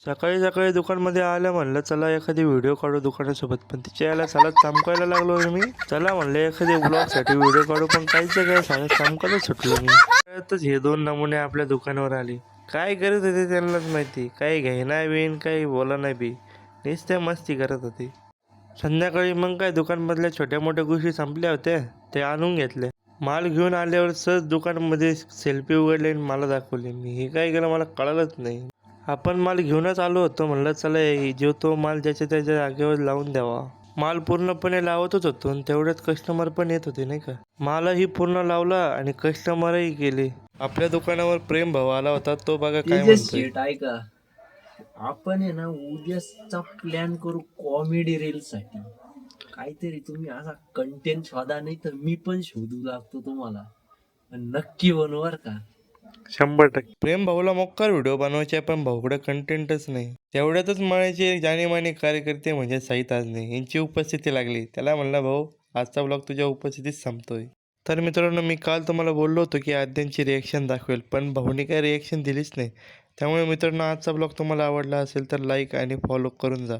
सकाळी सकाळी दुकानमध्ये आलं म्हणलं चला एखादी व्हिडिओ काढू दुकानासोबत, पण तिच्या याला चला चमकायला लागलो मी. चला म्हणलं एखादी ब्लॉगसाठी व्हिडिओ काढू, पण काहीच काय सांग चमकायला सुटलो मी. त्यातच हे दोन नमुने आपल्या दुकानावर आले. काय करत होते त्यांनाच माहिती, काही घ्यायना बीन काही बोला नाही बी, नुसत्या मस्ती करत होते. संध्याकाळी मग काय दुकानमधल्या छोट्या मोठ्या गोष्टी संपल्या होत्या, ते आणून घेतले. माल घेऊन आल्यावर सहज दुकानामध्ये सेल्फी उघडली आणि मला दाखवली. मी हे काय केलं मला कळलंच नाही. आपण माल घेऊनच आलो होतो, म्हणलं चला जो तो माल ज्याच्या त्याच्या जागेवर लावून द्यावा. माल पूर्णपणे लावतच होतो आणि तेवढ्यात कस्टमर पण येत होते नाही का. मालही पूर्ण लावला आणि कस्टमरही केले. आपल्या दुकानावर प्रेम भाव आला होता, तो बघा काय म्हणतोय. शेट ऐका, आपण आहे ना उद्याचा प्लॅन करू कॉमेडी रील साठी. काहीतरी तुम्ही असा कंटेंट शोधा, नाही तर मी पण शोधू लागतो तुम्हाला. पण नक्की बनवर का. 100% प्रेम भाऊला मोक्कार व्हिडिओ बनवायचे, पण भाऊकडे कंटेंटच नाही. तेवढ्यातच मळ्याचे जाणीमानी कार्यकर्ते म्हणजे साई ताजने यांची उपस्थिती लागली. त्याला म्हणला भाऊ आजचा ब्लॉग तुझ्या उपस्थितीत संपतोय. तर मित्रांनो, मी काल तुम्हाला बोललो होतो की आद्यांची रिॲक्शन दाखवेल, पण भाऊने काही रिॲक्शन दिलीच नाही. त्यामुळे मित्रांनो, आजचा ब्लॉग तुम्हाला आवडला असेल तर लाईक आणि फॉलो करून जा.